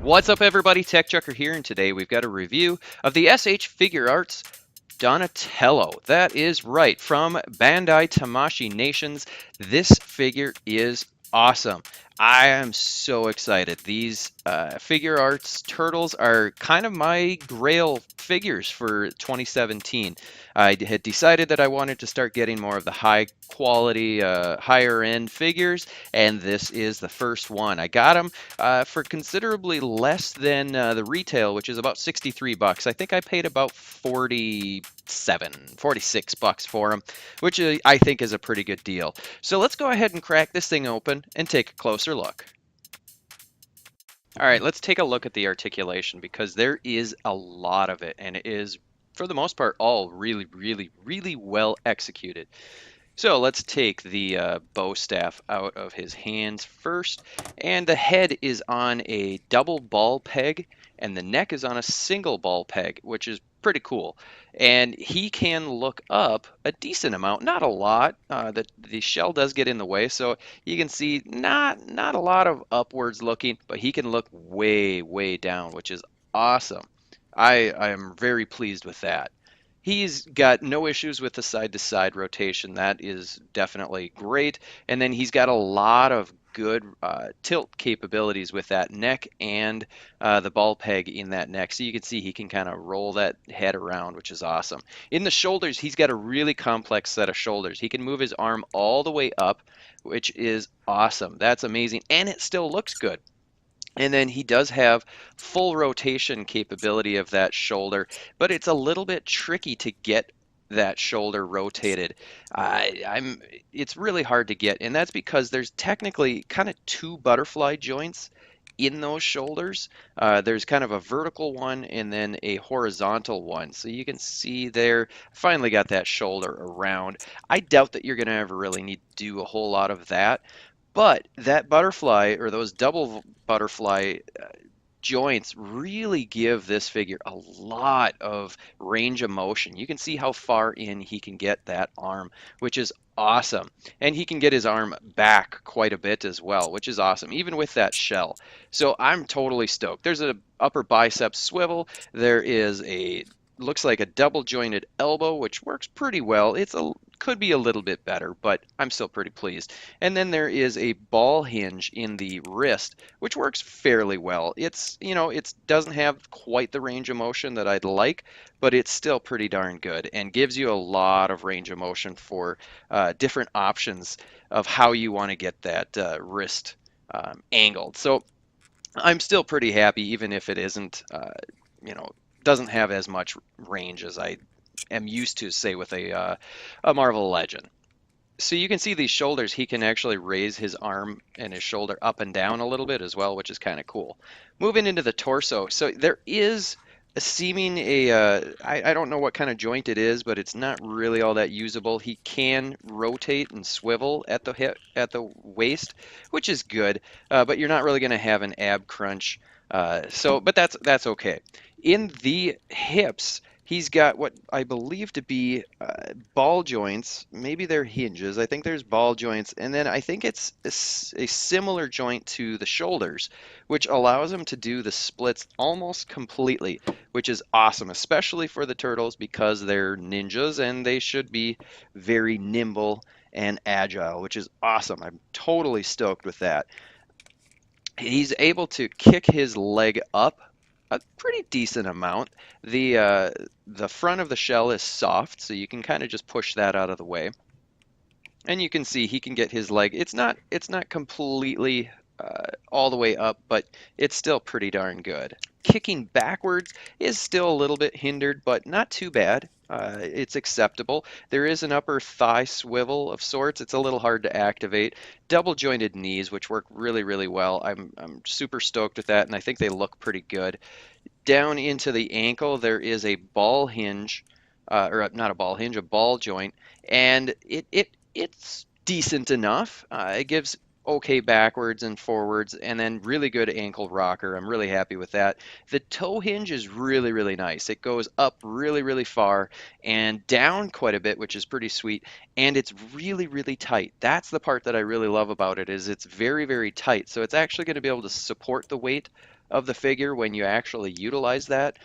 What's up, everybody? Tech Chucker here, and today we've got a review of the SH Figuarts Donatello. That is right, from Bandai Tamashii Nations. This figure is awesome. I am so excited. These Figuarts turtles are kind of my grail figures for 2017. I had decided that I wanted to start getting more of the high quality, higher end figures, and this is the first one. I got them for considerably less than the retail, which is about 63 bucks. I think I paid about 46 bucks for them, which I think is a pretty good deal. So let's go ahead and crack this thing open and take a closer look. All right, let's take a look at the articulation because there is a lot of it, and it is, for the most part, all really well executed. So let's take the bow staff out of his hands first, and the head is on a double ball peg, and the neck is on a single ball peg, which is pretty cool. And he can look up a decent amount, not a lot. The shell does get in the way, so you can see not a lot of upwards looking, but he can look way down, which is awesome. I am very pleased with that. He's got no issues with the side-to-side rotation. That is definitely great. And then he's got a lot of good tilt capabilities with that neck and the ball peg in that neck. So you can see he can kind of roll that head around, which is awesome. In the shoulders, he's got a really complex set of shoulders. He can move his arm all the way up, which is awesome. That's amazing. And it still looks good. And then he does have full rotation capability of that shoulder, but it's a little bit tricky to get that shoulder rotated. It's really hard to get, and that's because there's technically kind of two butterfly joints in those shoulders. There's kind of a vertical one and then a horizontal one. So you can see there, finally got that shoulder around. I doubt that you're going to ever really need to do a whole lot of that. But that butterfly, or those double butterfly joints, really give this figure a lot of range of motion. You can see how far in he can get that arm, which is awesome. And he can get his arm back quite a bit as well, which is awesome, even with that shell. So I'm totally stoked. There's a upper bicep swivel. There is a looks like a double jointed elbow, which works pretty well. Could be a little bit better, but I'm still pretty pleased. And then there is a ball hinge in the wrist, which works fairly well. It doesn't have quite the range of motion that I'd like, but it's still pretty darn good and gives you a lot of range of motion for different options of how you want to get that wrist angled. So I'm still pretty happy, even if it isn't, doesn't have as much range as I am used to, say, with a Marvel Legend. So you can see these shoulders, he can actually raise his arm and his shoulder up and down a little bit as well, which is kind of cool. Moving into the torso, so there is I don't know what kind of joint it is, but it's not really all that usable. He can rotate and swivel at the hip, at the waist, which is good, but you're not really going to have an ab crunch. But that's okay. In the hips, he's got what I believe to be ball joints. Maybe they're hinges. I think there's ball joints. And then I think it's a similar joint to the shoulders, which allows him to do the splits almost completely, which is awesome, especially for the turtles because they're ninjas and they should be very nimble and agile, which is awesome. I'm totally stoked with that. He's able to kick his leg up a pretty decent amount. The front of the shell is soft, so you can kind of just push that out of the way. And you can see he can get his leg. It's not completely all the way up, but it's still pretty darn good. Kicking backwards is still a little bit hindered, but not too bad. It's acceptable. There is an upper thigh swivel of sorts. It's a little hard to activate. Double jointed knees, which work really well. I'm super stoked with that, and I think they look pretty good. Down into the ankle, there is a ball hinge, or not a ball hinge, a ball joint, and it's decent enough. It gives okay backwards and forwards, and then really good ankle rocker. I'm really happy with that. The toe hinge is really, really nice. It goes up really, really far and down quite a bit, which is pretty sweet. And it's really, really tight. That's the part that I really love about it is it's very, very tight. So it's actually going to be able to support the weight of the figure when you actually utilize that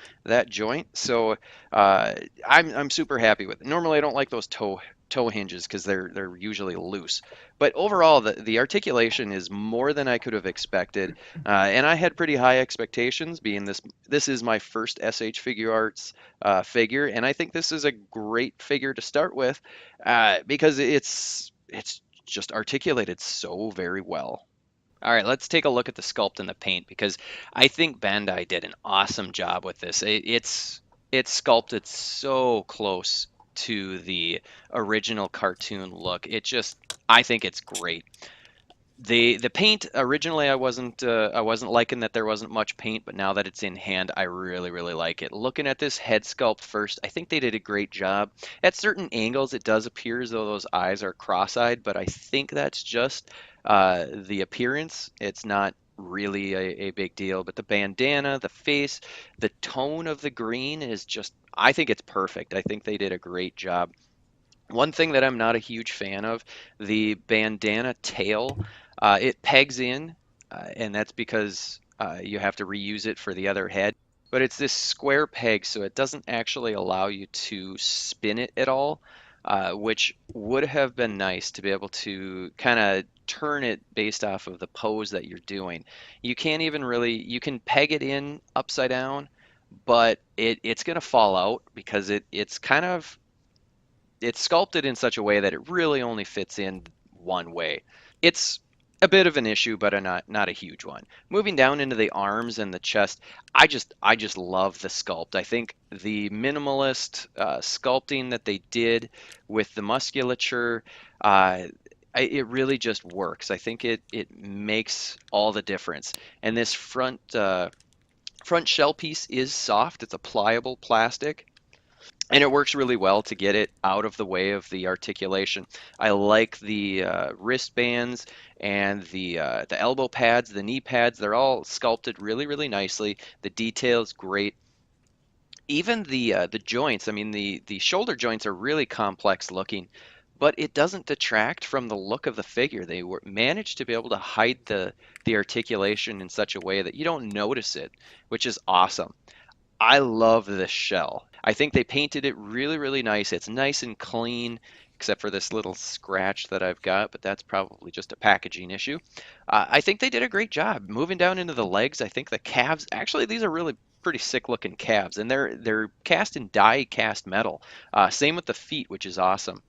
joint. So uh, I'm super happy with it. Normally, I don't like those toe hinges because they're usually loose. But overall, the articulation is more than I could have expected, and I had pretty high expectations. Being this is my first SH Figuarts figure, and I think this is a great figure to start with because it's just articulated so very well. All right, let's take a look at the sculpt and the paint because I think Bandai did an awesome job with this. It's sculpted so close to the original cartoon look. I think it's great. The paint originally I wasn't liking that there wasn't much paint, but now that it's in hand, I really really like it. Looking at this head sculpt first, I think they did a great job. At certain angles, it does appear as though those eyes are cross-eyed, but I think that's just the appearance. It's not really a big deal. But the bandana, the face, the tone of the green is just I think it's perfect. I think they did a great job. One thing that I'm not a huge fan of, the bandana tail, it pegs in, and that's because you have to reuse it for the other head. But it's this square peg, so it doesn't actually allow you to spin it at all, which would have been nice to be able to kind of turn it based off of the pose that you're doing. You can't even really, you can peg it in upside down, but it's going to fall out because it's sculpted in such a way that it really only fits in one way. It's a bit of an issue, but not a huge one. Moving down into the arms and the chest, I just love the sculpt. I think the minimalist sculpting that they did with the musculature, it really just works. I think it makes all the difference. And this front shell piece is soft. It's a pliable plastic and it works really well to get it out of the way of the articulation. I like the wristbands and the elbow pads, the knee pads. They're all sculpted really, really nicely. The details great. Even the joints. I mean, the shoulder joints are really complex looking, but it doesn't detract from the look of the figure. They managed to be able to hide the articulation in such a way that you don't notice it, which is awesome. I love this shell. I think they painted it really, really nice. It's nice and clean, except for this little scratch that I've got, but that's probably just a packaging issue. I think they did a great job. Moving down into the legs, I think the calves, actually, these are really pretty sick looking calves, and they're cast in die cast metal. Same with the feet, which is awesome.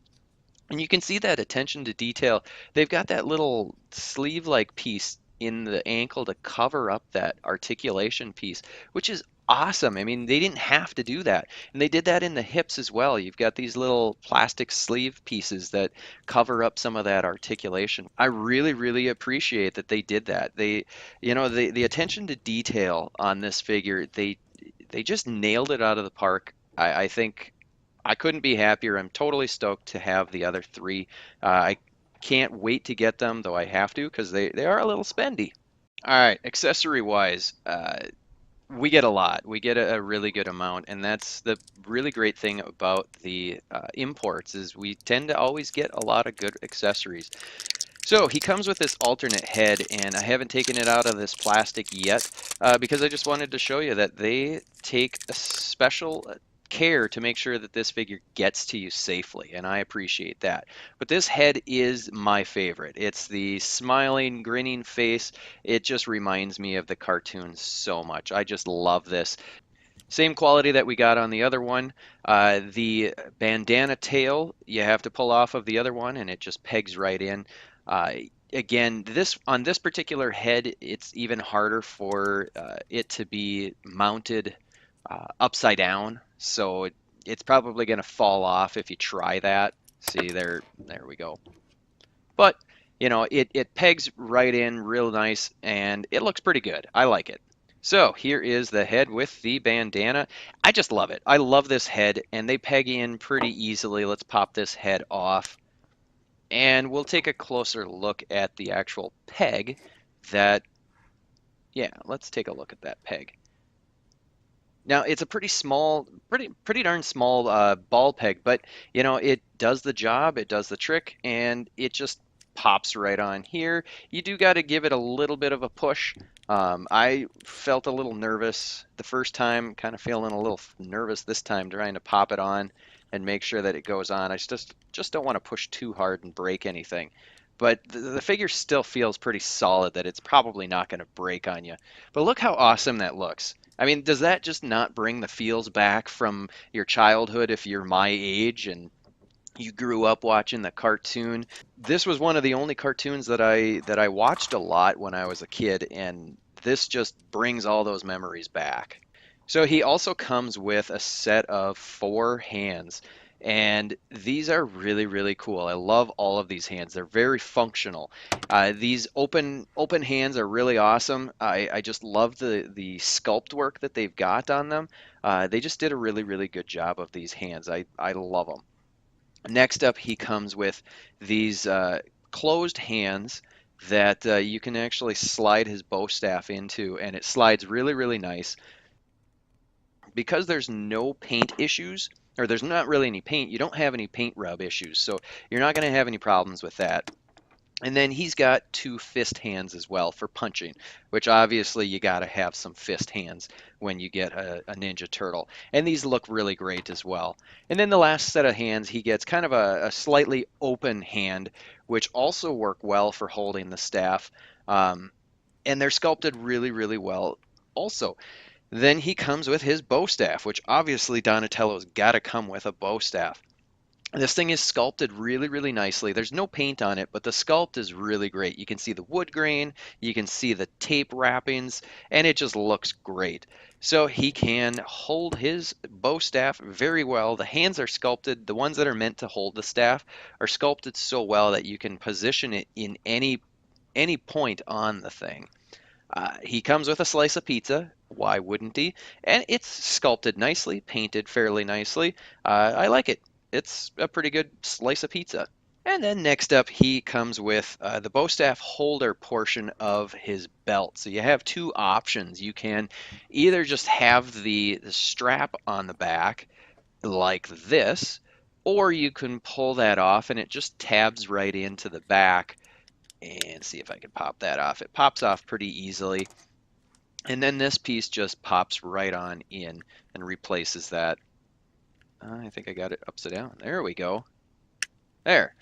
And you can see that attention to detail. They've got that little sleeve-like piece in the ankle to cover up that articulation piece, which is awesome. I mean, they didn't have to do that. And they did that in the hips as well. You've got these little plastic sleeve pieces that cover up some of that articulation. I really, really appreciate that they did that. The attention to detail on this figure, they just nailed it out of the park. I think I couldn't be happier. I'm totally stoked to have the other three. I can't wait to get them, though I have to because they are a little spendy. All right, accessory wise, we get a lot. We get a really good amount, and that's the really great thing about the imports is we tend to always get a lot of good accessories. So he comes with this alternate head, and I haven't taken it out of this plastic yet because I just wanted to show you that they take a special care to make sure that this figure gets to you safely, and I appreciate that. But this head is my favorite. It's the smiling, grinning face. It just reminds me of the cartoon so much. I just love this. Same quality that we got on the other one. The bandana tail you have to pull off of the other one, and it just pegs right in. Uh, Again, this on this particular head, it's even harder for it to be mounted upside down, so it's probably going to fall off if you try that. See there we go. But it pegs right in real nice, and it looks pretty good. I like it. So here is the head with the bandana. I just love it. I love this head, and they peg in pretty easily. Let's pop this head off. And we'll take a closer look at the actual peg that, yeah, let's take a look at that peg. Now it's a pretty small, pretty darn small ball peg, but you know it does the job, it does the trick, and it just pops right on here. You do got to give it a little bit of a push. I felt a little nervous the first time, kind of feeling a little nervous this time, trying to pop it on and make sure that it goes on. I just don't want to push too hard and break anything. But the figure still feels pretty solid that it's probably not going to break on you. But look how awesome that looks. I mean, does that just not bring the feels back from your childhood if you're my age and you grew up watching the cartoon? This was one of the only cartoons that I watched a lot when I was a kid, and this just brings all those memories back. So he also comes with a set of 4 hands, and these are really, really cool. I love all of these hands. They're very functional. These open hands are really awesome. I just love the sculpt work that they've got on them. They just did a really, really good job of these hands. I love them. Next up, he comes with these closed hands that you can actually slide his bow staff into, and it slides really, really nice. Because there's no paint issues, or there's not really any paint, you don't have any paint rub issues, so you're not going to have any problems with that. And then he's got 2 fist hands as well for punching, which obviously you got to have some fist hands when you get a Ninja Turtle. And these look really great as well. And then the last set of hands, he gets kind of a slightly open hand, which also work well for holding the staff. And they're sculpted really, really well also. Then he comes with his bow staff, which obviously Donatello's got to come with a bow staff. This thing is sculpted really, really nicely. There's no paint on it, but the sculpt is really great. You can see the wood grain, you can see the tape wrappings, and it just looks great. So he can hold his bow staff very well. The hands are sculpted. The ones that are meant to hold the staff are sculpted so well that you can position it in any point on the thing. He comes with a slice of pizza. Why wouldn't he? And it's sculpted nicely, painted fairly nicely. I like it. It's a pretty good slice of pizza. And then next up, he comes with the bow staff holder portion of his belt. So you have 2 options. You can either just have the strap on the back like this, or you can pull that off and it just tabs right into the back. And see if I can pop that off. It pops off pretty easily. And then this piece just pops right on in and replaces that. I think I got it upside down. There we go. There.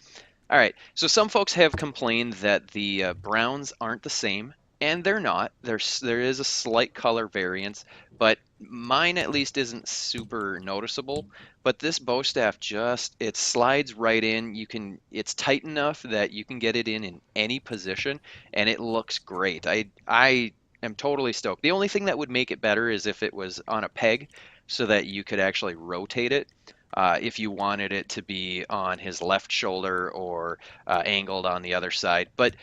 All right. So some folks have complained that the browns aren't the same, and they're not. There is a slight color variance, but mine at least isn't super noticeable. But this bow staff it slides right in. It's tight enough that you can get it in any position, and it looks great. I am totally stoked. The only thing that would make it better is if it was on a peg, so that you could actually rotate it. If you wanted it to be on his left shoulder or angled on the other side. But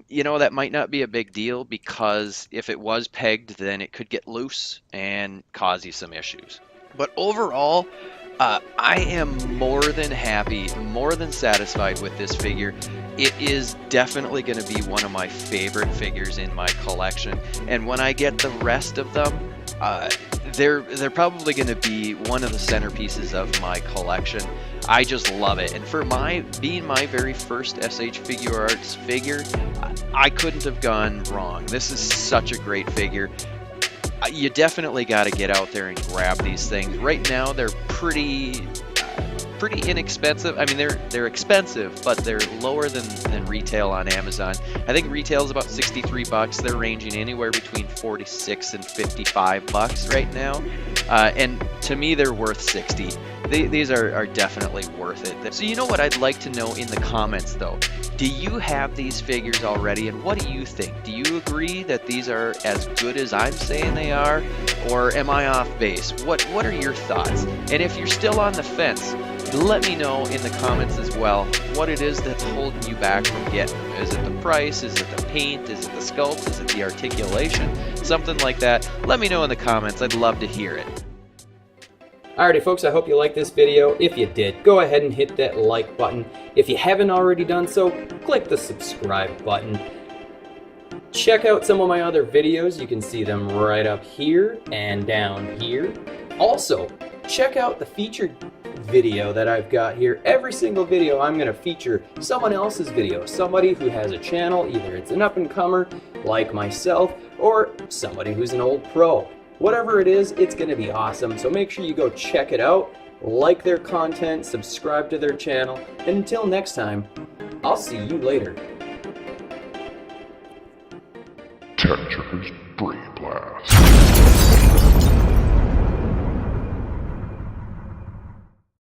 you know, that might not be a big deal, because if it was pegged, then it could get loose and cause you some issues. But overall, I am more than happy, more than satisfied with this figure. It is definitely going to be one of my favorite figures in my collection. And when I get the rest of them, they're probably going to be one of the centerpieces of my collection. I just love it, and for being my very first SH Figuarts figure, I couldn't have gone wrong. This is such a great figure. You definitely got to get out there and grab these things. Right now, they're pretty inexpensive. I mean, they're expensive, but they're lower than retail on Amazon. I think retail is about $63. They're ranging anywhere between $46 and $55 right now, and to me, they're worth $60. These are definitely worth it. So you know what I'd like to know in the comments, though? Do you have these figures already, and what do you think? Do you agree that these are as good as I'm saying they are, or am I off base? What are your thoughts? And if you're still on the fence, let me know in the comments as well what it is that's holding you back from getting them. Is it the price? Is it the paint? Is it the sculpt? Is it the articulation? Something like that. Let me know in the comments. I'd love to hear it. Alrighty folks, I hope you liked this video. If you did, go ahead and hit that like button. If you haven't already done so, click the subscribe button. Check out some of my other videos. You can see them right up here and down here. Also, check out the featured video that I've got here. Every single video I'm going to feature someone else's video. Somebody who has a channel, either it's an up-and-comer like myself or somebody who's an old pro. Whatever it is, it's going to be awesome. So make sure you go check it out, like their content, subscribe to their channel, and until next time, I'll see you later. Tetris Brain Blast.